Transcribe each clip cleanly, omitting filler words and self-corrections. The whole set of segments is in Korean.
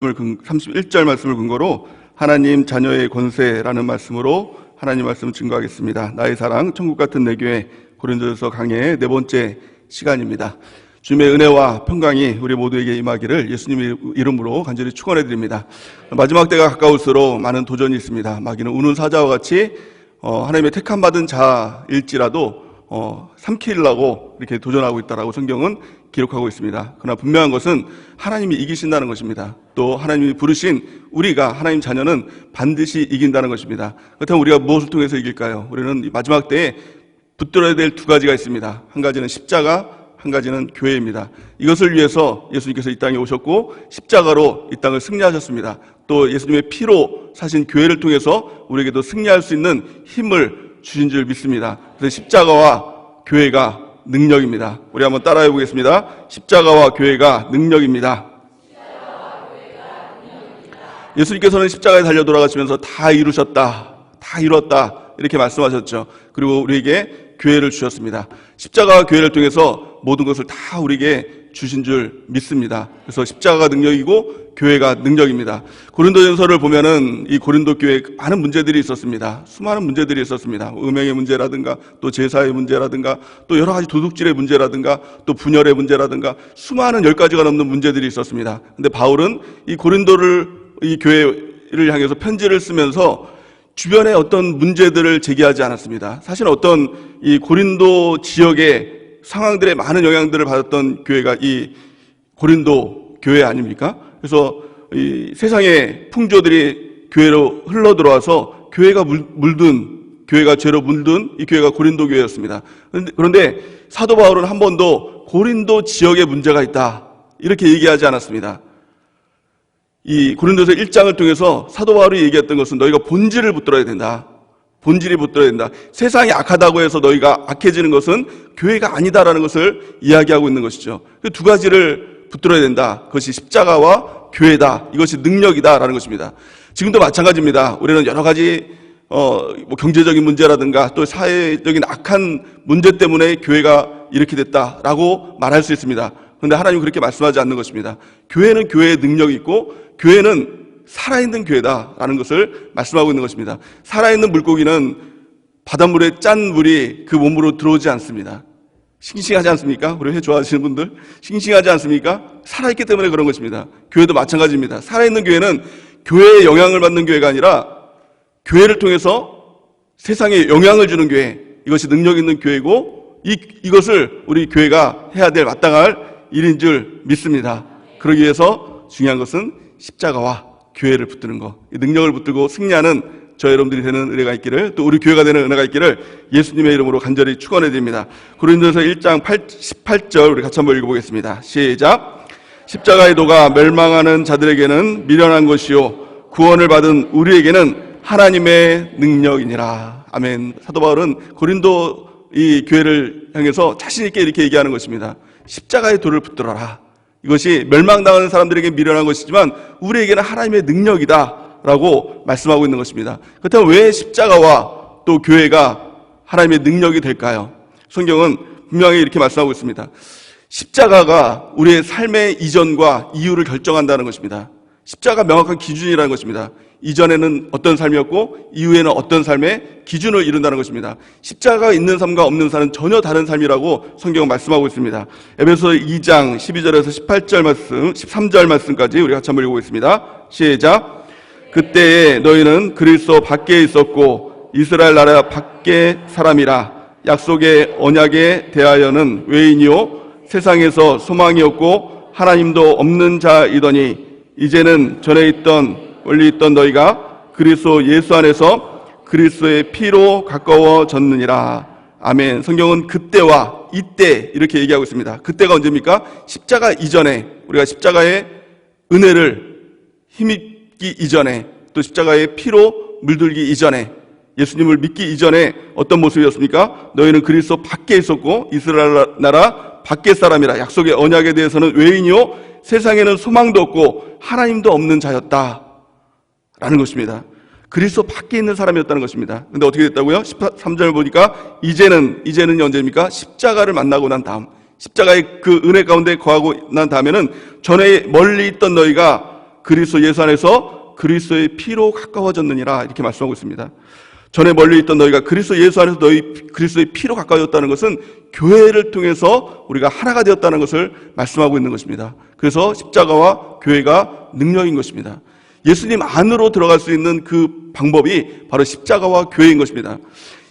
31절 말씀을 근거로 하나님 자녀의 권세라는 말씀으로 하나님 말씀을 증거하겠습니다. 나의 사랑 천국 같은 내 교회 고린도전서 강해의 네 번째 시간입니다. 주님의 은혜와 평강이 우리 모두에게 임하기를 예수님의 이름으로 간절히 축원해 드립니다. 마지막 때가 가까울수록 많은 도전이 있습니다. 마귀는 우는 사자와 같이 하나님의 택함 받은 자일지라도 삼키려고 이렇게 도전하고 있다라고 성경은 기록하고 있습니다. 그러나 분명한 것은 하나님이 이기신다는 것입니다. 또 하나님이 부르신 우리가 하나님 자녀는 반드시 이긴다는 것입니다. 그렇다면 우리가 무엇을 통해서 이길까요? 우리는 마지막 때에 붙들어야 될 두 가지가 있습니다. 한 가지는 십자가, 한 가지는 교회입니다. 이것을 위해서 예수님께서 이 땅에 오셨고 십자가로 이 땅을 승리하셨습니다. 또 예수님의 피로 사신 교회를 통해서 우리에게도 승리할 수 있는 힘을 주신 줄 믿습니다. 그래서 십자가와 교회가 능력입니다. 우리 한번 따라해 보겠습니다. 십자가와 교회가 능력입니다. 예수님께서는 십자가에 달려 돌아가시면서 다 이루셨다, 다 이뤘다 이렇게 말씀하셨죠. 그리고 우리에게 교회를 주셨습니다. 십자가와 교회를 통해서 모든 것을 다 우리에게 주신 줄 믿습니다. 그래서 십자가가 능력이고 교회가 능력입니다. 고린도전서를 보면은 이 고린도 교회에 많은 문제들이 있었습니다. 수많은 문제들이 있었습니다. 음행의 문제라든가 또 제사의 문제라든가 또 여러 가지 도둑질의 문제라든가 또 분열의 문제라든가 수많은 10가지가 넘는 문제들이 있었습니다. 근데 바울은 이 이 교회를 향해서 편지를 쓰면서 주변에 어떤 문제들을 제기하지 않았습니다. 사실 어떤 이 고린도 지역의 상황들의 많은 영향들을 받았던 교회가 이 고린도 교회 아닙니까? 그래서 이 세상의 풍조들이 교회로 흘러 들어와서 교회가 교회가 죄로 물든 이 교회가 고린도 교회였습니다. 그런데 사도 바울은 한 번도 고린도 지역에 문제가 있다 이렇게 얘기하지 않았습니다. 이 고린도서 1장을 통해서 사도 바울이 얘기했던 것은 너희가 본질을 붙들어야 된다. 본질이 붙들어야 된다. 세상이 악하다고 해서 너희가 악해지는 것은 교회가 아니다라는 것을 이야기하고 있는 것이죠. 그 두 가지를 붙들어야 된다. 그것이 십자가와 교회다. 이것이 능력이다라는 것입니다. 지금도 마찬가지입니다. 우리는 여러 가지 경제적인 문제라든가 또 사회적인 악한 문제 때문에 교회가 이렇게 됐다라고 말할 수 있습니다. 그런데 하나님은 그렇게 말씀하지 않는 것입니다. 교회는 교회의 능력이 있고 교회는 살아있는 교회다라는 것을 말씀하고 있는 것입니다. 살아있는 물고기는 바닷물에 짠 물이 그 몸으로 들어오지 않습니다. 싱싱하지 않습니까? 우리 회 좋아하시는 분들 싱싱하지 않습니까? 살아있기 때문에 그런 것입니다. 교회도 마찬가지입니다. 살아있는 교회는 교회의 영향을 받는 교회가 아니라 교회를 통해서 세상에 영향을 주는 교회, 이것이 능력 있는 교회고 이것을 우리 교회가 해야 될 마땅할 일인 줄 믿습니다. 그러기 위해서 중요한 것은 십자가와 교회를 붙드는 것, 능력을 붙들고 승리하는 저 여러분들이 되는 은혜가 있기를, 또 우리 교회가 되는 은혜가 있기를 예수님의 이름으로 간절히 축원해 드립니다. 고린도전서 1장 18절 우리 같이 한번 읽어보겠습니다. 시작. 십자가의 도가 멸망하는 자들에게는 미련한 것이요 구원을 받은 우리에게는 하나님의 능력이니라. 아멘. 사도 바울은 고린도 이 교회를 향해서 자신 있게 이렇게 얘기하는 것입니다. 십자가의 도를 붙들어라. 이것이 멸망당하는 사람들에게 미련한 것이지만 우리에게는 하나님의 능력이다라고 말씀하고 있는 것입니다. 그렇다면 왜 십자가와 또 교회가 하나님의 능력이 될까요? 성경은 분명히 이렇게 말씀하고 있습니다. 십자가가 우리의 삶의 이전과 이후를 결정한다는 것입니다. 십자가 명확한 기준이라는 것입니다. 이전에는 어떤 삶이었고 이후에는 어떤 삶의 기준을 이룬다는 것입니다. 십자가가 있는 삶과 없는 삶은 전혀 다른 삶이라고 성경은 말씀하고 있습니다. 에베소서 2장 12절에서 18절 말씀, 13절 말씀까지 우리 같이 한번 읽어보겠습니다. 시작. 그때에 너희는 그리스도 밖에 있었고 이스라엘 나라 밖의 사람이라. 약속의 언약에 대하여는 외인이요 세상에서 소망이 없고 하나님도 없는 자이더니 이제는 전에 멀리 있던 너희가 그리스도 예수 안에서 그리스도의 피로 가까워졌느니라. 아멘. 성경은 그때와 이때 이렇게 얘기하고 있습니다. 그때가 언제입니까? 십자가 이전에, 우리가 십자가의 은혜를 힘입기 이전에, 또 십자가의 피로 물들기 이전에, 예수님을 믿기 이전에 어떤 모습이었습니까? 너희는 그리스도 밖에 있었고 이스라엘 나라 밖의 사람이라. 약속의 언약에 대해서는 외인이요 세상에는 소망도 없고 하나님도 없는 자였다 라는 것입니다. 그리스도 밖에 있는 사람이었다는 것입니다. 근데 어떻게 됐다고요? 13절 보니까 이제는 언제입니까? 십자가를 만나고 난 다음, 십자가의 그 은혜 가운데 거하고 난 다음에는 전에 멀리 있던 너희가 그리스도 예수 안에서 그리스도의 피로 가까워졌느니라 이렇게 말씀하고 있습니다. 전에 멀리 있던 너희가 그리스도 예수 안에서 너희 그리스도의 피로 가까워졌다는 것은 교회를 통해서 우리가 하나가 되었다는 것을 말씀하고 있는 것입니다. 그래서 십자가와 교회가 능력인 것입니다. 예수님 안으로 들어갈 수 있는 그 방법이 바로 십자가와 교회인 것입니다.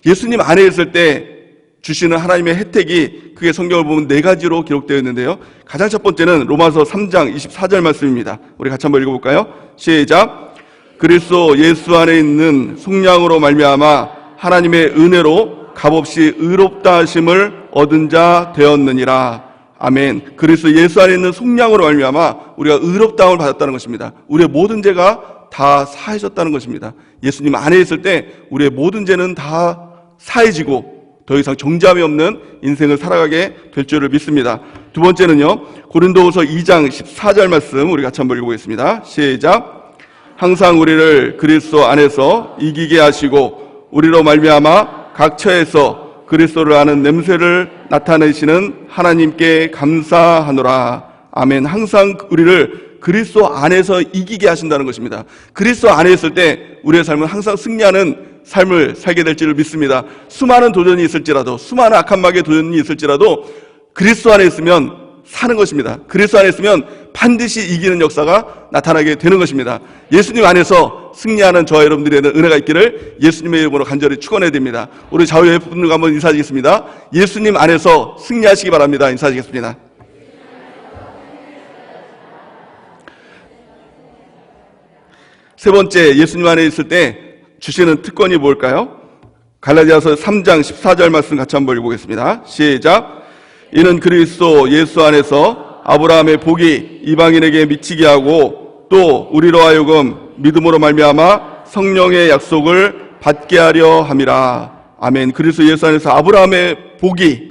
예수님 안에 있을 때 주시는 하나님의 혜택이 크게 성경을 보면 4가지로 기록되어 있는데요. 가장 첫 번째는 로마서 3장 24절 말씀입니다. 우리 같이 한번 읽어볼까요? 시작. 그리스도 예수 안에 있는 속량으로 말미암아 하나님의 은혜로 값없이 의롭다 하심을 얻은 자 되었느니라. 아멘. 그리스도 예수 안에 있는 속량으로 말미암아 우리가 의롭다함을 받았다는 것입니다. 우리의 모든 죄가 다 사해졌다는 것입니다. 예수님 안에 있을 때 우리의 모든 죄는 다 사해지고 더 이상 정죄함이 없는 인생을 살아가게 될 줄을 믿습니다. 두 번째는요, 고린도후서 2장 14절 말씀 우리 같이 한번 읽어보겠습니다. 시작. 항상 우리를 그리스도 안에서 이기게 하시고 우리로 말미암아 각 처에서 그리스도를 아는 냄새를 나타내시는 하나님께 감사하노라. 아멘. 항상 우리를 그리스도 안에서 이기게 하신다는 것입니다. 그리스도 안에 있을 때 우리의 삶은 항상 승리하는 삶을 살게 될 줄을 믿습니다. 수많은 도전이 있을지라도, 수많은 악한 마귀의 도전이 있을지라도 그리스도 안에 있으면 사는 것입니다. 그리스도 안에 있으면 반드시 이기는 역사가 나타나게 되는 것입니다. 예수님 안에서 승리하는 저와 여러분들에게는 은혜가 있기를 예수님의 이름으로 간절히 축원해야 됩니다. 우리 좌우의 분들과 한번 인사드리겠습니다. 예수님 안에서 승리하시기 바랍니다. 인사드리겠습니다. 세 번째, 예수님 안에 있을 때 주시는 특권이 뭘까요? 갈라디아서 3장 14절 말씀 같이 한번 읽어보겠습니다. 시작. 이는 그리스도 예수 안에서 아브라함의 복이 이방인에게 미치게 하고 또 우리로 하여금 믿음으로 말미암아 성령의 약속을 받게 하려 함이라. 아멘. 그리스도 예수 안에서 아브라함의 복이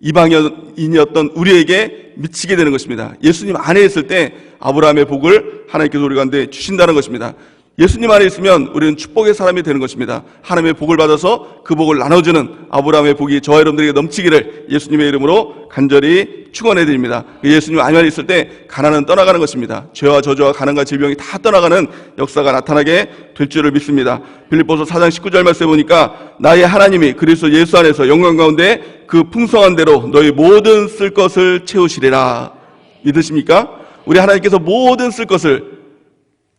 이방인이었던 우리에게 미치게 되는 것입니다. 예수님 안에 있을 때 아브라함의 복을 하나님께서 우리 가운데 주신다는 것입니다. 예수님 안에 있으면 우리는 축복의 사람이 되는 것입니다. 하나님의 복을 받아서 그 복을 나눠주는 아브라함의 복이 저와 여러분들에게 넘치기를 예수님의 이름으로 간절히 축원해 드립니다. 예수님 안에 있을 때 가난은 떠나가는 것입니다. 죄와 저주와 가난과 질병이 다 떠나가는 역사가 나타나게 될 줄을 믿습니다. 빌립보서 4장 19절 말씀에 보니까 나의 하나님이 그리스도 예수 안에서 영광 가운데 그 풍성한 대로 너희 모든 쓸 것을 채우시리라. 믿으십니까? 우리 하나님께서 모든 쓸 것을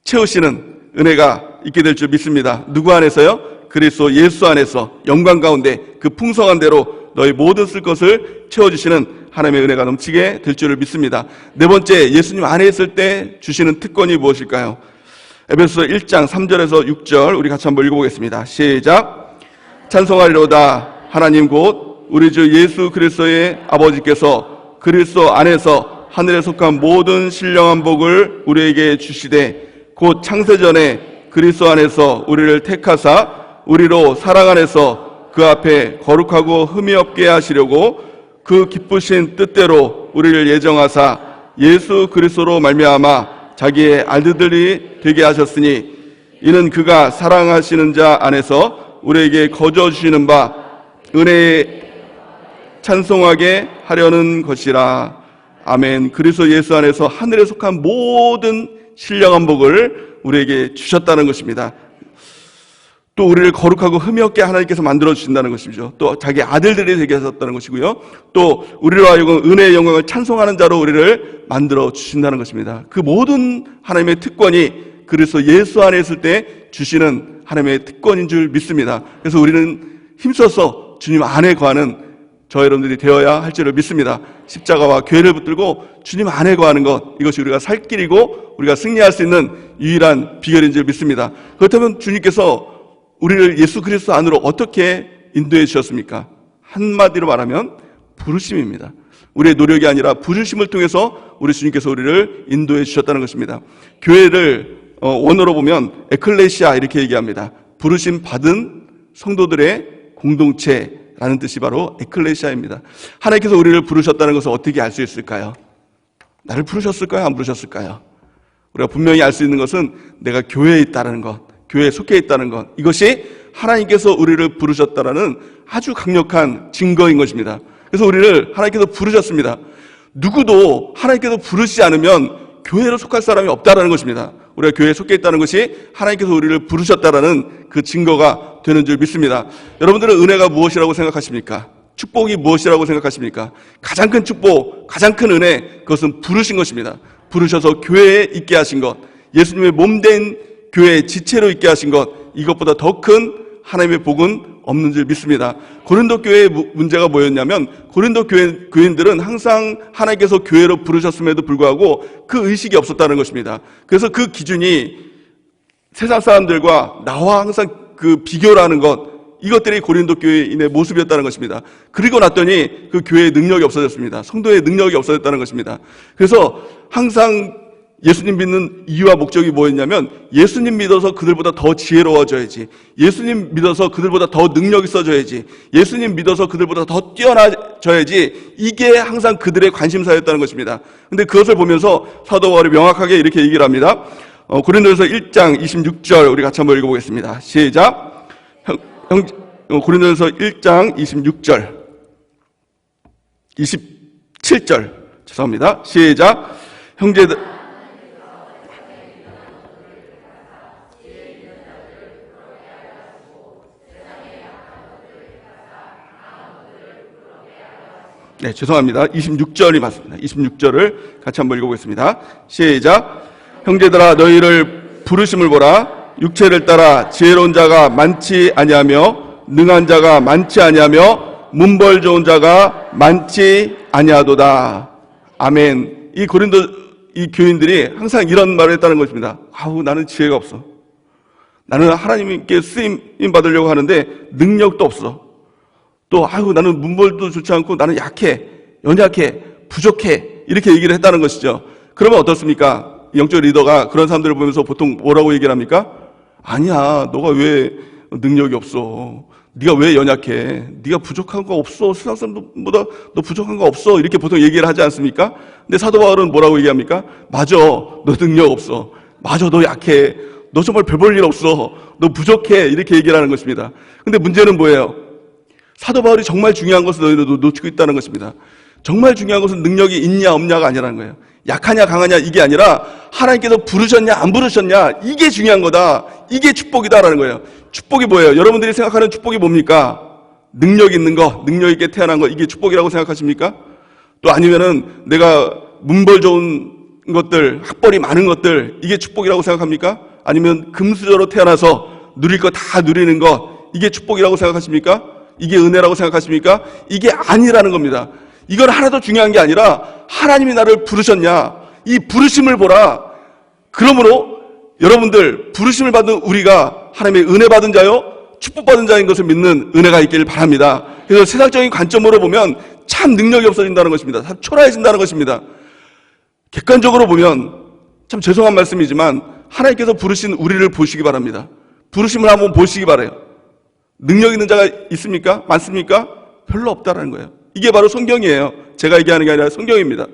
채우시는 은혜가 있게 될 줄 믿습니다. 누구 안에서요? 그리스도 예수 안에서 영광 가운데 그 풍성한 대로 너희 모든 쓸 것을 채워주시는 하나님의 은혜가 넘치게 될 줄을 믿습니다. 네 번째, 예수님 안에 있을 때 주시는 특권이 무엇일까요? 에베소서 1장 3절에서 6절 우리 같이 한번 읽어보겠습니다. 시작. 찬송하리로다 하나님 곧 우리 주 예수 그리스도의 아버지께서 그리스도 안에서 하늘에 속한 모든 신령한 복을 우리에게 주시되 곧 창세전에 그리스도 안에서 우리를 택하사 우리로 사랑 안에서 그 앞에 거룩하고 흠이 없게 하시려고 그 기쁘신 뜻대로 우리를 예정하사 예수 그리스도로 말미암아 자기의 아들들이 되게 하셨으니 이는 그가 사랑하시는 자 안에서 우리에게 거저 주시는 바 은혜에 찬송하게 하려는 것이라. 아멘. 그리스도 예수 안에서 하늘에 속한 모든 신령한 복을 우리에게 주셨다는 것입니다. 또 우리를 거룩하고 흠이 없게 하나님께서 만들어 주신다는 것이죠. 또 자기 아들들이 되게 하셨다는 것이고요. 또 우리로 하여금 은혜의 영광을 찬송하는 자로 우리를 만들어 주신다는 것입니다. 그 모든 하나님의 특권이 그리스도 예수 안에 있을 때 주시는 하나님의 특권인 줄 믿습니다. 그래서 우리는 힘써서 주님 안에 거하는 저 여러분들이 되어야 할 줄을 믿습니다. 십자가와 교회를 붙들고 주님 안에 거하는 것, 이것이 우리가 살 길이고 우리가 승리할 수 있는 유일한 비결인 줄 믿습니다. 그렇다면 주님께서 우리를 예수 그리스도 안으로 어떻게 인도해 주셨습니까? 한마디로 말하면 부르심입니다. 우리의 노력이 아니라 부르심을 통해서 우리 주님께서 우리를 인도해 주셨다는 것입니다. 교회를 원어로 보면 에클레시아 이렇게 얘기합니다. 부르심 받은 성도들의 공동체라는 뜻이 바로 에클레시아입니다. 하나님께서 우리를 부르셨다는 것을 어떻게 알 수 있을까요? 나를 부르셨을까요? 안 부르셨을까요? 우리가 분명히 알 수 있는 것은 내가 교회에 있다는 것, 교회에 속해 있다는 것, 이것이 하나님께서 우리를 부르셨다라는 아주 강력한 증거인 것입니다. 그래서 우리를 하나님께서 부르셨습니다. 누구도 하나님께서 부르시지 않으면 교회로 속할 사람이 없다라는 것입니다. 우리가 교회에 속해 있다는 것이 하나님께서 우리를 부르셨다라는 그 증거가 되는 줄 믿습니다. 여러분들은 은혜가 무엇이라고 생각하십니까? 축복이 무엇이라고 생각하십니까? 가장 큰 축복, 가장 큰 은혜, 그것은 부르신 것입니다. 부르셔서 교회에 있게 하신 것, 예수님의 몸된 교회의 지체로 있게 하신 것, 이것보다 더 큰 하나님의 복은 없는 줄 믿습니다. 고린도 교회의 문제가 뭐였냐면, 고린도 교인들은 항상 하나님께서 교회로 부르셨음에도 불구하고 그 의식이 없었다는 것입니다. 그래서 그 기준이 세상 사람들과 나와 항상 그 비교를 하는 것, 이것들이 고린도 교회인의 모습이었다는 것입니다. 그리고 났더니 그 교회의 능력이 없어졌습니다. 성도의 능력이 없어졌다는 것입니다. 그래서 항상 예수님 믿는 이유와 목적이 뭐였냐면, 예수님 믿어서 그들보다 더 지혜로워져야지, 예수님 믿어서 그들보다 더 능력 있어져야지, 예수님 믿어서 그들보다 더 뛰어나져야지, 이게 항상 그들의 관심사였다는 것입니다. 근데 그것을 보면서 사도 바울이 명확하게 이렇게 얘기를 합니다. 고린도전서 1장 26절 우리 같이 한번 읽어보겠습니다. 시작. 고린도전서 1장 26절 27절 죄송합니다. 시작. 형제들, 네, 죄송합니다. 26절이 맞습니다. 26절을 같이 한번 읽어보겠습니다. 시작. 형제들아, 너희를 부르심을 보라. 육체를 따라 지혜로운 자가 많지 아니하며 능한 자가 많지 아니하며 문벌 좋은 자가 많지 아니하도다. 아멘. 이 고린도 이 교인들이 항상 이런 말을 했다는 것입니다. 아우, 나는 지혜가 없어. 나는 하나님께 쓰임 받으려고 하는데 능력도 없어. 또 아유, 나는 문벌도 좋지 않고 나는 약해, 연약해, 부족해, 이렇게 얘기를 했다는 것이죠. 그러면 어떻습니까? 영적 리더가 그런 사람들을 보면서 보통 뭐라고 얘기를 합니까? 아니야, 너가 왜 능력이 없어? 네가 왜 연약해? 네가 부족한 거 없어. 세상 사람보다 너 부족한 거 없어. 이렇게 보통 얘기를 하지 않습니까? 근데 사도 바울은 뭐라고 얘기합니까? 맞아, 너 능력 없어. 맞아, 너 약해. 너 정말 별 볼 일 없어. 너 부족해. 이렇게 얘기를 하는 것입니다. 근데 문제는 뭐예요? 사도 바울이 정말 중요한 것을 너희도 놓치고 있다는 것입니다. 정말 중요한 것은 능력이 있냐 없냐가 아니라는 거예요. 약하냐 강하냐 이게 아니라 하나님께서 부르셨냐 안 부르셨냐, 이게 중요한 거다. 이게 축복이다라는 거예요. 축복이 뭐예요? 여러분들이 생각하는 축복이 뭡니까? 능력 있는 거, 능력 있게 태어난 거, 이게 축복이라고 생각하십니까? 또 아니면은 내가 문벌 좋은 것들, 학벌이 많은 것들, 이게 축복이라고 생각합니까? 아니면 금수저로 태어나서 누릴 거 다 누리는 것, 이게 축복이라고 생각하십니까? 이게 은혜라고 생각하십니까? 이게 아니라는 겁니다. 이건 하나도 중요한 게 아니라 하나님이 나를 부르셨냐, 이 부르심을 보라. 그러므로 여러분들, 부르심을 받은 우리가 하나님의 은혜 받은 자요, 축복받은 자인 것을 믿는 은혜가 있기를 바랍니다. 그래서 세상적인 관점으로 보면 참 능력이 없어진다는 것입니다. 참 초라해진다는 것입니다. 객관적으로 보면 참 죄송한 말씀이지만 하나님께서 부르신 우리를 보시기 바랍니다. 부르심을 한번 보시기 바라요. 능력 있는 자가 있습니까? 많습니까? 별로 없다라는 거예요. 이게 바로 성경이에요. 제가 얘기하는 게 아니라 성경입니다.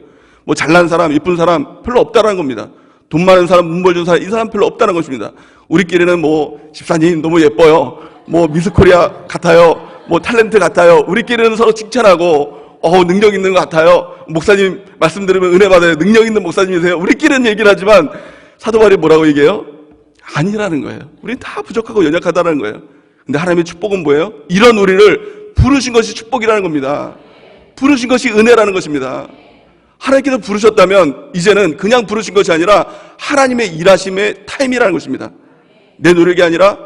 뭐 잘난 사람, 이쁜 사람 별로 없다라는 겁니다. 돈 많은 사람, 문벌 좋은 사람, 이 사람 별로 없다는 것입니다. 우리끼리는 뭐 집사님 너무 예뻐요, 뭐 미스코리아 같아요, 뭐 탤런트 같아요, 우리끼리는 서로 칭찬하고 능력 있는 것 같아요, 목사님 말씀 들으면 은혜 받아요, 능력 있는 목사님이세요, 우리끼리는 얘기를 하지만 사도 바울이 뭐라고 얘기해요? 아니라는 거예요. 우리는 다 부족하고 연약하다는 거예요. 근데 하나님의 축복은 뭐예요? 이런 우리를 부르신 것이 축복이라는 겁니다. 부르신 것이 은혜라는 것입니다. 하나님께서 부르셨다면 이제는 그냥 부르신 것이 아니라 하나님의 일하심의 타임이라는 것입니다. 내 노력이 아니라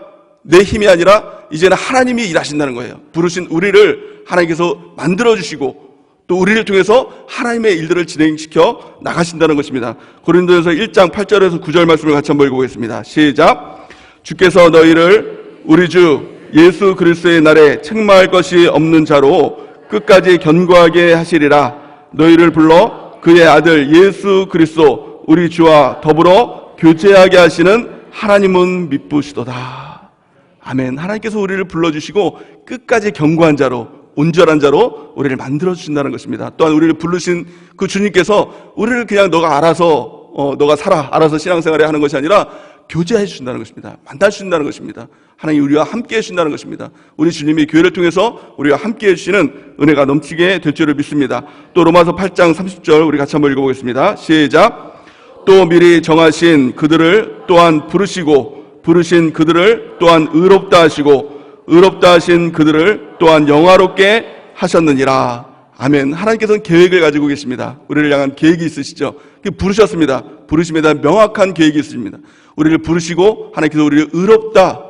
내 힘이 아니라 이제는 하나님이 일하신다는 거예요. 부르신 우리를 하나님께서 만들어주시고 또 우리를 통해서 하나님의 일들을 진행시켜 나가신다는 것입니다. 고린도전서 1장 8절에서 9절 말씀을 같이 한번 읽어보겠습니다. 시작. 주께서 너희를 우리 주 예수 그리스도의 날에 책망할 것이 없는 자로 끝까지 견고하게 하시리라. 너희를 불러 그의 아들 예수 그리스도 우리 주와 더불어 교제하게 하시는 하나님은 미쁘시도다. 아멘. 하나님께서 우리를 불러주시고 끝까지 견고한 자로, 온전한 자로 우리를 만들어주신다는 것입니다. 또한 우리를 부르신 그 주님께서 우리를 그냥 너가 알아서 너가 살아, 알아서 신앙생활에 하는 것이 아니라 교제해 주신다는 것입니다. 만나 주신다는 것입니다. 하나님 우리와 함께 해주신다는 것입니다. 우리 주님이 교회를 통해서 우리와 함께 해주시는 은혜가 넘치게 될 줄을 믿습니다. 또 로마서 8장 30절 우리 같이 한번 읽어보겠습니다. 시작. 또 미리 정하신 그들을 또한 부르시고 부르신 그들을 또한 의롭다 하시고 의롭다 하신 그들을 또한 영화롭게 하셨느니라. 아멘. 하나님께서는 계획을 가지고 계십니다. 우리를 향한 계획이 있으시죠. 부르셨습니다. 부르심에 대한 명확한 계획이 있으십니다. 우리를 부르시고 하나님께서 우리를 의롭다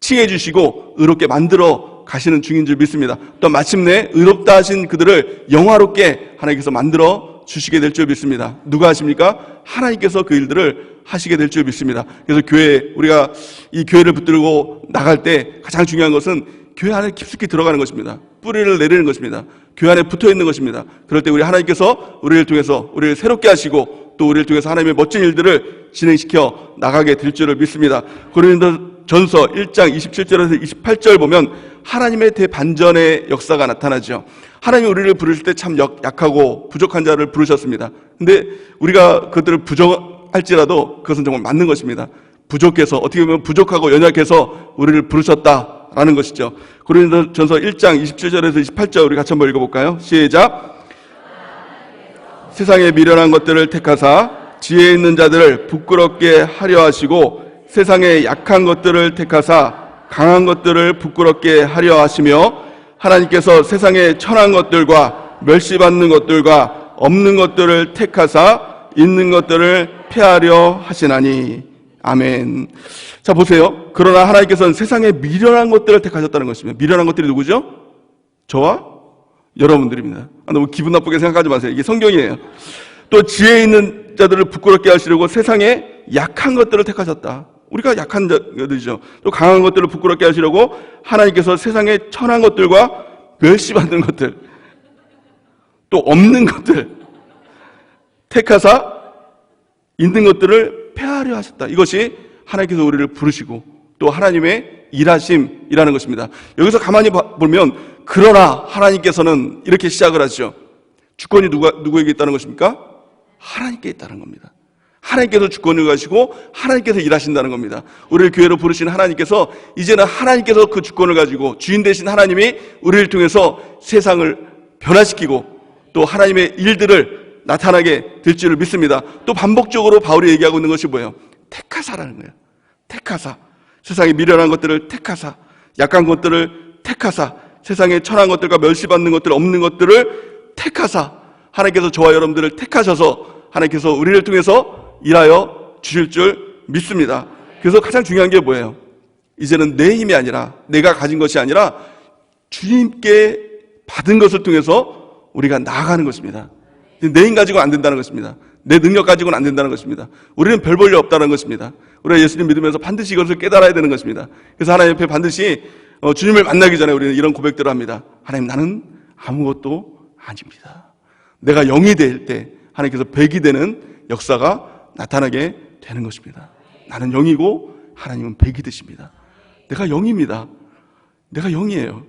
칭해 주시고 의롭게 만들어 가시는 중인 줄 믿습니다. 또 마침내 의롭다 하신 그들을 영화롭게 하나님께서 만들어 주시게 될 줄 믿습니다. 누가 하십니까? 하나님께서 그 일들을 하시게 될 줄 믿습니다. 그래서 우리가 이 교회를 붙들고 나갈 때 가장 중요한 것은 교회 안에 깊숙이 들어가는 것입니다. 뿌리를 내리는 것입니다. 교회 안에 붙어 있는 것입니다. 그럴 때 우리 하나님께서 우리를 통해서 우리를 새롭게 하시고 또 우리를 통해서 하나님의 멋진 일들을 진행시켜 나가게 될 줄을 믿습니다. 고린도전서 1장 27절에서 28절 보면 하나님의 대반전의 역사가 나타나죠. 하나님이 우리를 부르실 때 참 약하고 부족한 자를 부르셨습니다. 근데 우리가 그들을 부정할지라도 그것은 정말 맞는 것입니다. 부족해서, 어떻게 보면 부족하고 연약해서 우리를 부르셨다라는 것이죠. 고린도전서 1장 27절에서 28절 우리 같이 한번 읽어볼까요? 시작. 세상에 미련한 것들을 택하사 지혜 있는 자들을 부끄럽게 하려 하시고 세상에 약한 것들을 택하사 강한 것들을 부끄럽게 하려 하시며 하나님께서 세상에 천한 것들과 멸시받는 것들과 없는 것들을 택하사 있는 것들을 폐하려 하시나니. 아멘. 자, 보세요. 그러나 하나님께서는 세상에 미련한 것들을 택하셨다는 것입니다. 미련한 것들이 누구죠? 저와 여러분들입니다. 너무 기분 나쁘게 생각하지 마세요. 이게 성경이에요. 또 지혜 있는 자들을 부끄럽게 하시려고 세상에 약한 것들을 택하셨다. 우리가 약한 자들이죠. 또 강한 것들을 부끄럽게 하시려고 하나님께서 세상에 천한 것들과 멸시받는 것들, 또 없는 것들 택하사 있는 것들을 폐하려 하셨다. 이것이 하나님께서 우리를 부르시고 또 하나님의 일하심이라는 것입니다. 여기서 가만히 보면 그러나 하나님께서는 이렇게 시작을 하시죠. 주권이 누구에게 있다는 것입니까? 하나님께 있다는 겁니다. 하나님께서 주권을 가지고 하나님께서 일하신다는 겁니다. 우리를 교회로 부르신 하나님께서 이제는 하나님께서 그 주권을 가지고 주인 되신 하나님이 우리를 통해서 세상을 변화시키고 또 하나님의 일들을 나타나게 될 줄을 믿습니다. 또 반복적으로 바울이 얘기하고 있는 것이 뭐예요? 택하사라는 거예요. 택하사. 세상에 미련한 것들을 택하사, 약한 것들을 택하사, 세상에 천한 것들과 멸시받는 것들, 없는 것들을 택하사, 하나님께서 저와 여러분들을 택하셔서 하나님께서 우리를 통해서 일하여 주실 줄 믿습니다. 그래서 가장 중요한 게 뭐예요? 이제는 내 힘이 아니라, 내가 가진 것이 아니라 주님께 받은 것을 통해서 우리가 나아가는 것입니다. 내 힘 가지고는 안 된다는 것입니다. 내 능력 가지고는 안 된다는 것입니다. 우리는 별 볼 일 없다는 것입니다. 우리가 예수님 믿으면서 반드시 이것을 깨달아야 되는 것입니다. 그래서 하나님 옆에 반드시 주님을 만나기 전에 우리는 이런 고백들을 합니다. 하나님, 나는 아무것도 아닙니다. 내가 0이 될 때 하나님께서 100이 되는 역사가 나타나게 되는 것입니다. 나는 0이고 하나님은 100이 되십니다. 내가 0입니다. 내가 0이에요.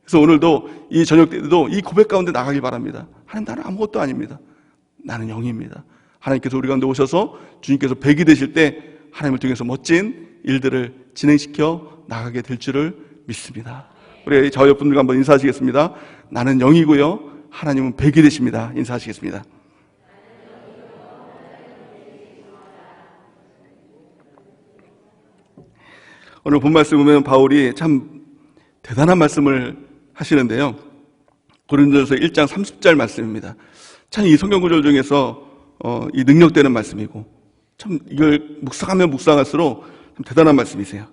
그래서 오늘도 이 저녁 때도 이 고백 가운데 나가기 바랍니다. 하나님, 나는 아무것도 아닙니다. 나는 0입니다. 하나님께서 우리 가운데 오셔서 주님께서 100이 되실 때 하나님을 통해서 멋진 일들을 진행시켜 나가게 될 줄을 믿습니다. 우리 저 옆분들과 한번 인사하시겠습니다. 나는 0이고요. 하나님은 100이 되십니다. 인사하시겠습니다. 오늘 본 말씀 보면 바울이 참 대단한 말씀을 하시는데요. 고린도전서 1장 30절 말씀입니다. 참 이 성경 구절 중에서 이 능력되는 말씀이고 참 이걸 묵상하면 묵상할수록 참 대단한 말씀이세요.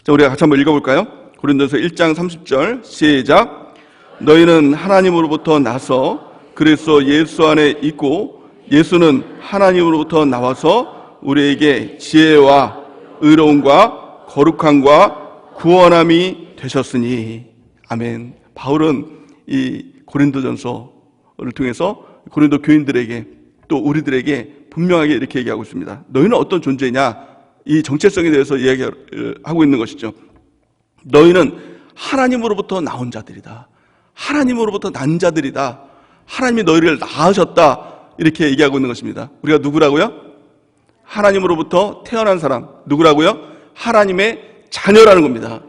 자, 우리가 같이 한번 읽어볼까요? 고린도전서 1장 30절 시작. 너희는 하나님으로부터 나서 그리스도 예수 안에 있고 예수는 하나님으로부터 나와서 우리에게 지혜와 의로움과 거룩함과 구원함이 되셨으니. 아멘. 바울은 이 고린도전서를 통해서 고린도 교인들에게 또 우리들에게 분명하게 이렇게 얘기하고 있습니다. 너희는 어떤 존재냐? 이 정체성에 대해서 이야기를 하고 있는 것이죠. 너희는 하나님으로부터 나온 자들이다. 하나님으로부터 난 자들이다. 하나님이 너희를 낳으셨다. 이렇게 얘기하고 있는 것입니다. 우리가 누구라고요? 하나님으로부터 태어난 사람. 누구라고요? 하나님의 자녀라는 겁니다.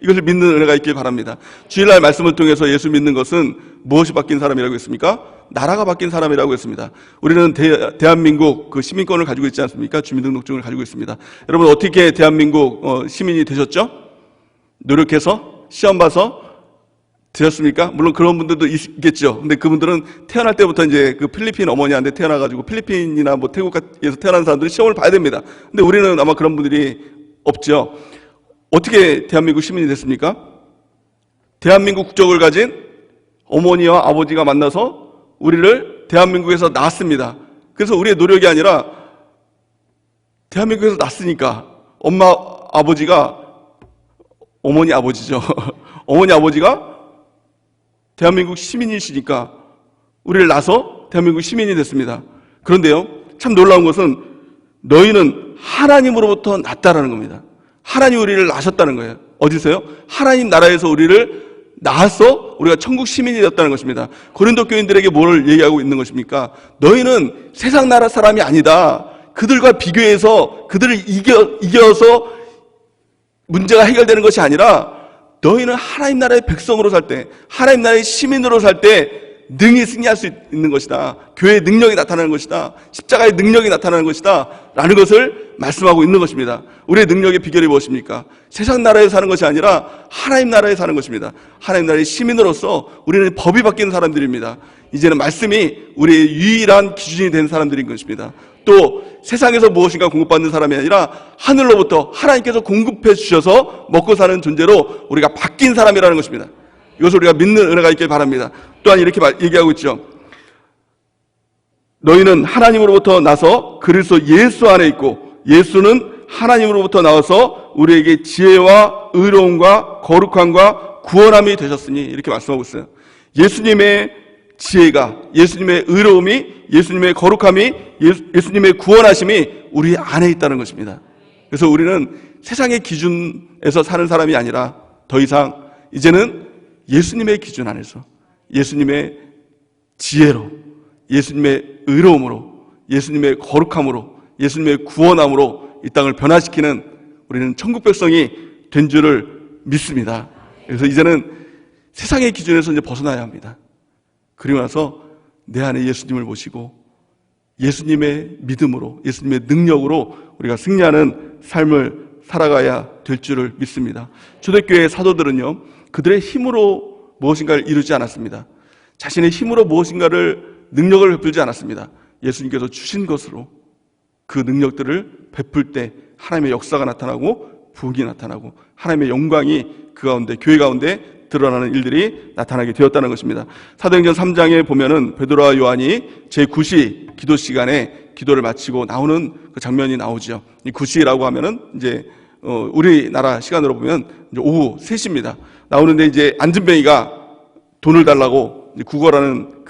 이것을 믿는 은혜가 있길 바랍니다. 주일날 말씀을 통해서 예수 믿는 것은 무엇이 바뀐 사람이라고 했습니까? 나라가 바뀐 사람이라고 했습니다. 우리는 대한민국 그 시민권을 가지고 있지 않습니까? 주민등록증을 가지고 있습니다. 여러분 어떻게 대한민국 시민이 되셨죠? 노력해서 시험 봐서 되셨습니까? 물론 그런 분들도 있겠죠. 근데 그분들은 태어날 때부터 이제 그 필리핀 어머니한테 태어나가지고 필리핀이나 뭐 태국에서 태어난 사람들은 시험을 봐야 됩니다. 근데 우리는 아마 그런 분들이 없죠. 어떻게 대한민국 시민이 됐습니까? 대한민국 국적을 가진 어머니와 아버지가 만나서 우리를 대한민국에서 낳았습니다. 그래서 우리의 노력이 아니라 대한민국에서 낳았으니까 엄마 아버지가 어머니 아버지죠. 어머니 아버지가 대한민국 시민이시니까 우리를 낳아서 대한민국 시민이 됐습니다. 그런데요, 참 놀라운 것은 너희는 하나님으로부터 났다라는 겁니다. 하나님 우리를 낳으셨다는 거예요. 어디서요? 하나님 나라에서 우리를 낳아서 우리가 천국 시민이 되었다는 것입니다. 고린도 교인들에게 뭘 얘기하고 있는 것입니까? 너희는 세상 나라 사람이 아니다. 그들과 비교해서 그들을 이겨서 문제가 해결되는 것이 아니라 너희는 하나님 나라의 백성으로 살 때, 하나님 나라의 시민으로 살 때 능히 승리할 수 있는 것이다. 교회의 능력이 나타나는 것이다. 십자가의 능력이 나타나는 것이다. 라는 것을 말씀하고 있는 것입니다. 우리의 능력의 비결이 무엇입니까? 세상 나라에 사는 것이 아니라 하나님 나라에 사는 것입니다. 하나님 나라의 시민으로서 우리는 법이 바뀌는 사람들입니다. 이제는 말씀이 우리의 유일한 기준이 된 사람들인 것입니다. 또 세상에서 무엇인가 공급받는 사람이 아니라 하늘로부터 하나님께서 공급해 주셔서 먹고 사는 존재로 우리가 바뀐 사람이라는 것입니다. 이것을 우리가 믿는 은혜가 있길 바랍니다. 또한 이렇게 얘기하고 있죠. 너희는 하나님으로부터 나서 그리스도 예수 안에 있고 예수는 하나님으로부터 나와서 우리에게 지혜와 의로움과 거룩함과 구원함이 되셨으니 이렇게 말씀하고 있어요. 예수님의 지혜가, 예수님의 의로움이, 예수님의 거룩함이, 예수님의 구원하심이 우리 안에 있다는 것입니다. 그래서 우리는 세상의 기준에서 사는 사람이 아니라 더 이상 이제는 예수님의 기준 안에서 예수님의 지혜로, 예수님의 의로움으로, 예수님의 거룩함으로, 예수님의 구원함으로 이 땅을 변화시키는 우리는 천국 백성이 된 줄을 믿습니다. 그래서 이제는 세상의 기준에서 이제 벗어나야 합니다. 그리고 나서 내 안에 예수님을 모시고 예수님의 믿음으로, 예수님의 능력으로 우리가 승리하는 삶을 살아가야 될 줄을 믿습니다. 초대교회의 사도들은요, 그들의 힘으로 무엇인가를 이루지 않았습니다. 자신의 힘으로 무엇인가를 능력을 베풀지 않았습니다. 예수님께서 주신 것으로 그 능력들을 베풀 때 하나님의 역사가 나타나고 부흥이 나타나고 하나님의 영광이 그 가운데, 교회 가운데 드러나는 일들이 나타나게 되었다는 것입니다. 사도행전 3장에 보면은 베드로와 요한이 제9시 기도 시간에 기도를 마치고 나오는 그 장면이 나오죠. 이 9시라고 하면은 이제 우리나라 시간으로 보면 이제 오후 3시입니다. 나오는데 이제 안진뱅이가 돈을 달라고 구걸하는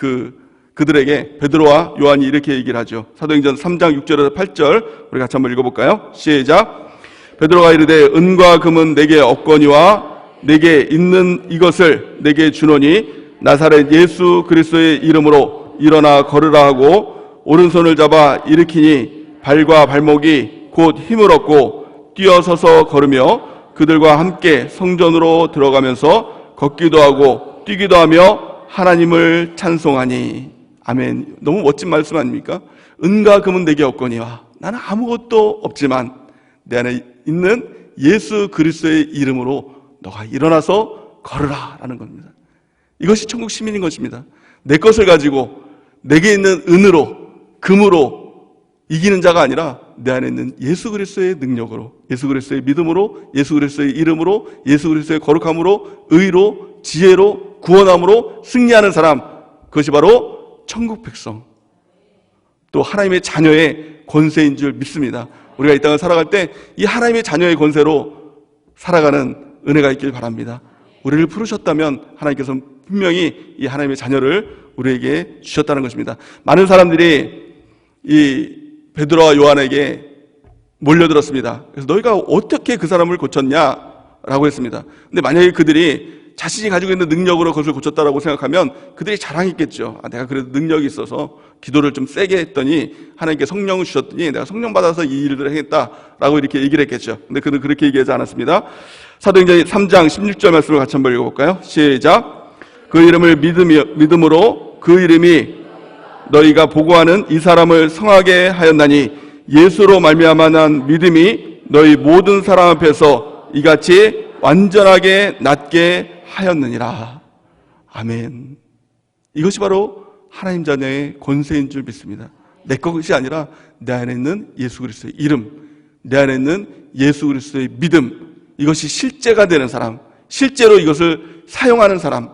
그들에게 베드로와 요한이 이렇게 얘기를 하죠. 사도행전 3장 6절에서 8절 우리 같이 한번 읽어볼까요? 시작. 베드로가 이르되 은과 금은 내게 없거니와 내게 있는 이것을 내게 주노니 나사렛 예수 그리스도의 이름으로 일어나 걸으라 하고 오른손을 잡아 일으키니 발과 발목이 곧 힘을 얻고 뛰어서서 걸으며 그들과 함께 성전으로 들어가면서 걷기도 하고 뛰기도 하며 하나님을 찬송하니. 아멘. 너무 멋진 말씀 아닙니까? 은과 금은 내게 없거니와 나는 아무것도 없지만 내 안에 있는 예수 그리스도의 이름으로 너가 일어나서 걸으라 라는 겁니다. 이것이 천국 시민인 것입니다. 내 것을 가지고 내게 있는 은으로 금으로 이기는 자가 아니라 내 안에 있는 예수 그리스도의 능력으로, 예수 그리스도의 믿음으로, 예수 그리스도의 이름으로, 예수 그리스도의 거룩함으로, 의로, 지혜로, 구원함으로 승리하는 사람, 그것이 바로 천국 백성, 또 하나님의 자녀의 권세인 줄 믿습니다. 우리가 이 땅을 살아갈 때 이 하나님의 자녀의 권세로 살아가는 은혜가 있길 바랍니다. 우리를 부르셨다면 하나님께서 분명히 이 하나님의 자녀를 우리에게 주셨다는 것입니다. 많은 사람들이 이 베드로와 요한에게 몰려들었습니다. 그래서 너희가 어떻게 그 사람을 고쳤냐라고 했습니다. 근데 만약에 그들이 자신이 가지고 있는 능력으로 그것을 고쳤다라고 생각하면 그들이 자랑했겠죠. 내가 그래도 능력이 있어서 기도를 좀 세게 했더니 하나님께 성령을 주셨더니 내가 성령 받아서 이 일들을 하겠다라고 이렇게 얘기를 했겠죠. 근데 그는 그렇게 얘기하지 않았습니다. 사도행전 3장 16절 말씀을 같이 한번 읽어볼까요? 시작. 그 이름을 믿음으로 그 이름이 너희가 보고하는 이 사람을 성하게 하였나니 예수로 말미암아 난 믿음이 너희 모든 사람 앞에서 이같이 완전하게 낫게 하였느니라. 아멘. 이것이 바로 하나님 자녀의 권세인 줄 믿습니다. 내 것이 아니라 내 안에 있는 예수 그리스도의 이름, 내 안에 있는 예수 그리스도의 믿음, 이것이 실제가 되는 사람, 실제로 이것을 사용하는 사람,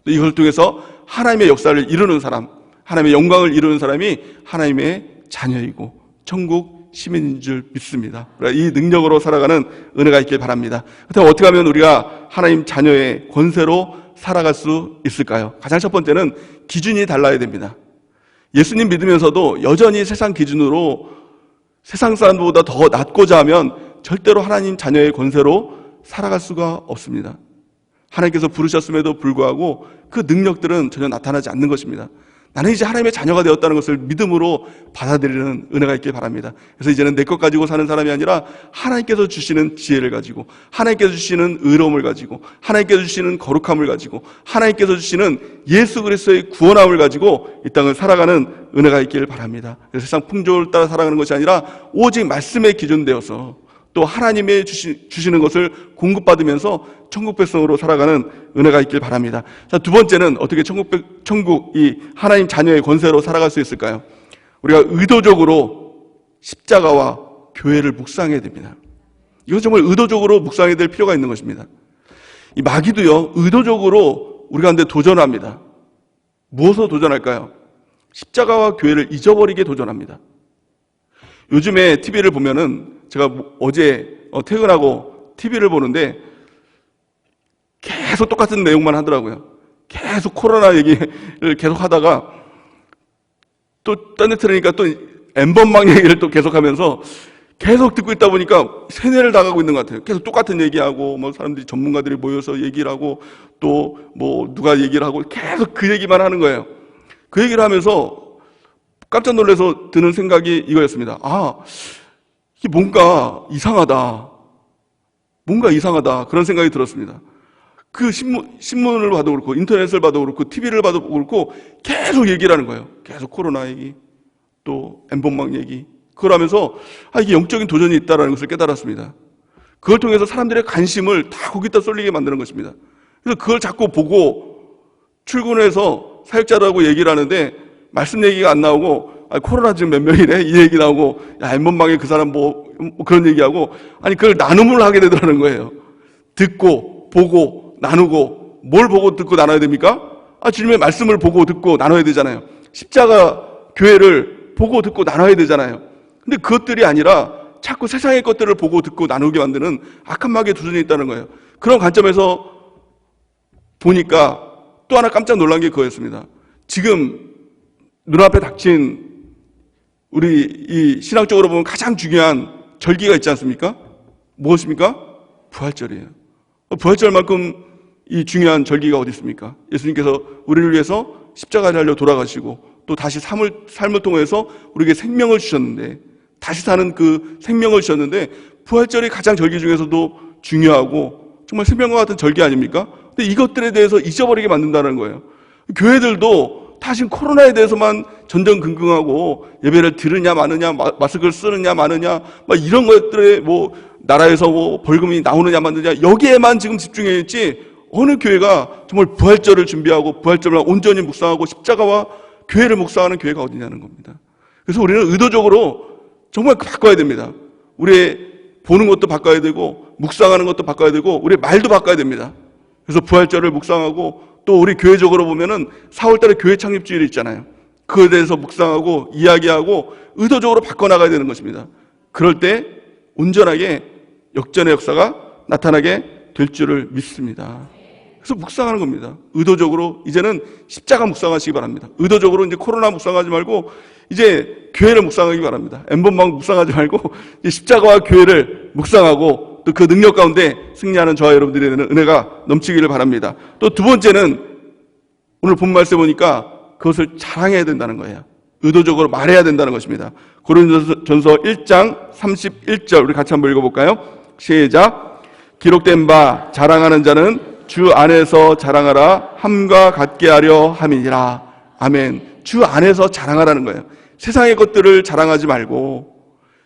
이것을 통해서 하나님의 역사를 이루는 사람, 하나님의 영광을 이루는 사람이 하나님의 자녀이고 천국 시민인 줄 믿습니다. 이 능력으로 살아가는 은혜가 있길 바랍니다. 그렇다면 어떻게 하면 우리가 하나님 자녀의 권세로 살아갈 수 있을까요? 가장 첫 번째는 기준이 달라야 됩니다. 예수님 믿으면서도 여전히 세상 기준으로 세상 사람보다 더 낫고자 하면 절대로 하나님 자녀의 권세로 살아갈 수가 없습니다. 하나님께서 부르셨음에도 불구하고 그 능력들은 전혀 나타나지 않는 것입니다. 나는 이제 하나님의 자녀가 되었다는 것을 믿음으로 받아들이는 은혜가 있길 바랍니다. 그래서 이제는 내 것 가지고 사는 사람이 아니라 하나님께서 주시는 지혜를 가지고, 하나님께서 주시는 의로움을 가지고, 하나님께서 주시는 거룩함을 가지고, 하나님께서 주시는 예수 그리스도의 구원함을 가지고 이 땅을 살아가는 은혜가 있길 바랍니다. 그래서 세상 풍조를 따라 살아가는 것이 아니라 오직 말씀에 기준되어서 또 하나님의 주시는 것을 공급받으면서 천국 백성으로 살아가는 은혜가 있길 바랍니다. 자, 두 번째는 어떻게 천국 이 하나님 자녀의 권세로 살아갈 수 있을까요? 우리가 의도적으로 십자가와 교회를 묵상해야 됩니다. 이건 정말 의도적으로 묵상해야 될 필요가 있는 것입니다. 이 마귀도요, 의도적으로 우리 가운데 도전합니다. 무엇으로 도전할까요? 십자가와 교회를 잊어버리게 도전합니다. 요즘에 TV를 보면은 제가 어제 퇴근하고 TV를 보는데 계속 똑같은 내용만 하더라고요. 계속 코로나 얘기를 계속 하다가 또 딴 데 들으니까 또 엠번방 얘기를 또 계속 하면서 계속 듣고 있다 보니까 세뇌를 당하고 있는 것 같아요. 계속 똑같은 얘기하고 뭐 사람들이 전문가들이 모여서 얘기를 하고 또 뭐 누가 얘기를 하고 계속 그 얘기만 하는 거예요. 그 얘기를 하면서 깜짝 놀라서 드는 생각이 이거였습니다. 아, 이게 뭔가 이상하다. 그런 생각이 들었습니다. 그 신문을 봐도 그렇고, 인터넷을 봐도 그렇고, TV를 봐도 그렇고, 계속 얘기를 하는 거예요. 계속 코로나 얘기, 또 엠번방 얘기. 그걸 하면서, 이게 영적인 도전이 있다는 것을 깨달았습니다. 그걸 통해서 사람들의 관심을 다 거기다 쏠리게 만드는 것입니다. 그래서 그걸 자꾸 보고, 출근해서 사역자라고 얘기를 하는데, 말씀 얘기가 안 나오고, 코로나 지금 몇 명이래? 이 얘기 나오고, 엠번방에 그 사람 뭐 그런 얘기하고, 그걸 나눔을 하게 되더라는 거예요. 듣고, 보고, 나누고, 뭘 보고 듣고 나눠야 됩니까? 주님의 말씀을 보고 듣고 나눠야 되잖아요. 십자가 교회를 보고 듣고 나눠야 되잖아요. 근데 그것들이 아니라 자꾸 세상의 것들을 보고 듣고 나누게 만드는 악한 마귀의 도전이 있다는 거예요. 그런 관점에서 보니까 또 하나 깜짝 놀란 게 그거였습니다. 지금 눈앞에 닥친 우리 이 신학적으로 보면 가장 중요한 절기가 있지 않습니까? 무엇입니까? 부활절이에요. 부활절만큼 이 중요한 절기가 어디 있습니까? 예수님께서 우리를 위해서 십자가를 달려 돌아가시고 또 다시 삶을 통해서 우리에게 생명을 주셨는데, 다시 사는 그 생명을 주셨는데, 부활절이 가장 절기 중에서도 중요하고 정말 생명과 같은 절기 아닙니까? 근데 이것들에 대해서 잊어버리게 만든다는 거예요. 교회들도 다 지금 코로나에 대해서만 전전긍긍하고 예배를 들으냐 마느냐, 마스크를 쓰느냐 마느냐, 막 이런 것들에 뭐 나라에서 뭐 벌금이 나오느냐 마느냐, 여기에만 지금 집중해 있지, 어느 교회가 정말 부활절을 준비하고 부활절을 온전히 묵상하고 십자가와 교회를 묵상하는 교회가 어디냐는 겁니다. 그래서 우리는 의도적으로 정말 바꿔야 됩니다. 우리의 보는 것도 바꿔야 되고 묵상하는 것도 바꿔야 되고 우리의 말도 바꿔야 됩니다. 그래서 부활절을 묵상하고 또 우리 교회적으로 보면은 4월달에 교회 창립주일이 있잖아요. 그에 대해서 묵상하고 이야기하고 의도적으로 바꿔나가야 되는 것입니다. 그럴 때 온전하게 역전의 역사가 나타나게 될 줄을 믿습니다. 그래서 묵상하는 겁니다. 의도적으로 이제는 십자가 묵상하시기 바랍니다. 의도적으로 이제 코로나 묵상하지 말고 이제 교회를 묵상하기 바랍니다. 엠번방 묵상하지 말고 이제 십자가와 교회를 묵상하고 또 그 능력 가운데 승리하는 저와 여러분들이 되는 은혜가 넘치기를 바랍니다. 또 두 번째는 오늘 본 말씀 보니까 그것을 자랑해야 된다는 거예요. 의도적으로 말해야 된다는 것입니다. 고린도전서 1장 31절 우리 같이 한번 읽어볼까요? 시작. 기록된 바 자랑하는 자는 주 안에서 자랑하라 함과 같게 하려 함이니라. 아멘. 주 안에서 자랑하라는 거예요. 세상의 것들을 자랑하지 말고,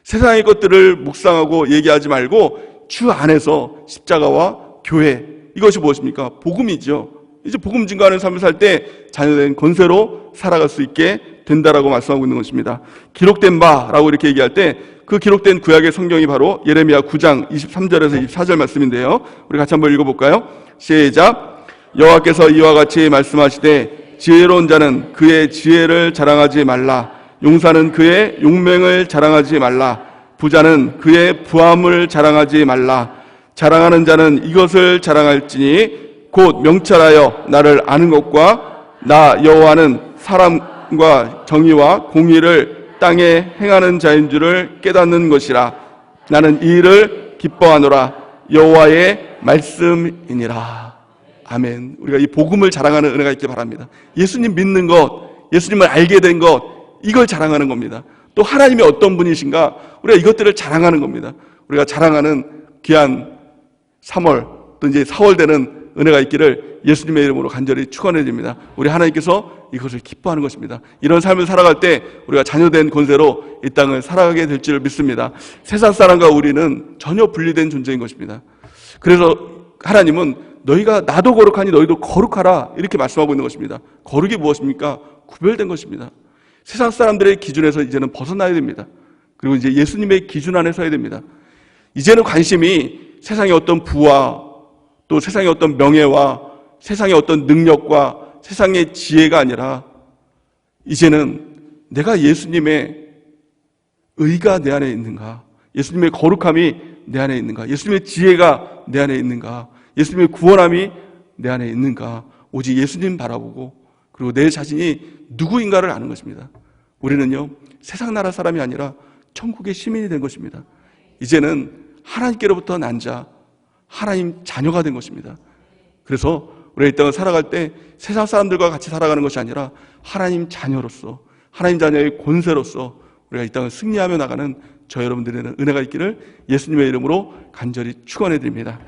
세상의 것들을 묵상하고 얘기하지 말고 주 안에서 십자가와 교회, 이것이 무엇입니까? 복음이죠. 이제 복음 증거하는 삶을 살 때 자녀된 권세로 살아갈 수 있게 된다라고 말씀하고 있는 것입니다. 기록된 바라고 이렇게 얘기할 때 그 기록된 구약의 성경이 바로 예레미야 9장 23절에서 24절 말씀인데요. 우리 같이 한번 읽어볼까요? 시작. 여호와께서 이와 같이 말씀하시되 지혜로운 자는 그의 지혜를 자랑하지 말라. 용사는 그의 용맹을 자랑하지 말라. 부자는 그의 부함을 자랑하지 말라. 자랑하는 자는 이것을 자랑할지니 곧 명철하여 나를 아는 것과 나 여호와는 사람과 정의와 공의를 땅에 행하는 자인 줄을 깨닫는 것이라. 나는 이 일을 기뻐하노라. 여호와의 말씀이니라. 아멘. 우리가 이 복음을 자랑하는 은혜가 있길 바랍니다. 예수님 믿는 것, 예수님을 알게 된 것, 이걸 자랑하는 겁니다. 또 하나님이 어떤 분이신가, 우리가 이것들을 자랑하는 겁니다. 우리가 자랑하는 귀한 3월 또 이제 4월 되는 은혜가 있기를 예수님의 이름으로 간절히 축원해 드립니다. 우리 하나님께서 이것을 기뻐하는 것입니다. 이런 삶을 살아갈 때 우리가 자녀된 권세로 이 땅을 살아가게 될 줄 믿습니다. 세상 사람과 우리는 전혀 분리된 존재인 것입니다. 그래서 하나님은 너희가 나도 거룩하니 너희도 거룩하라 이렇게 말씀하고 있는 것입니다. 거룩이 무엇입니까? 구별된 것입니다. 세상 사람들의 기준에서 이제는 벗어나야 됩니다. 그리고 이제 예수님의 기준 안에 서야 됩니다. 이제는 관심이 세상의 어떤 부와 또 세상의 어떤 명예와 세상의 어떤 능력과 세상의 지혜가 아니라 이제는 내가 예수님의 의가 내 안에 있는가, 예수님의 거룩함이 내 안에 있는가, 예수님의 지혜가 내 안에 있는가, 예수님의 구원함이 내 안에 있는가, 오직 예수님 바라보고 그리고 내 자신이 누구인가를 아는 것입니다. 우리는요, 세상 나라 사람이 아니라 천국의 시민이 된 것입니다. 이제는 하나님께로부터 난 자, 하나님 자녀가 된 것입니다. 그래서 우리가 이 땅을 살아갈 때 세상 사람들과 같이 살아가는 것이 아니라 하나님 자녀로서, 하나님 자녀의 권세로서 우리가 이 땅을 승리하며 나가는 저 여러분들에는 은혜가 있기를 예수님의 이름으로 간절히 축원해 드립니다.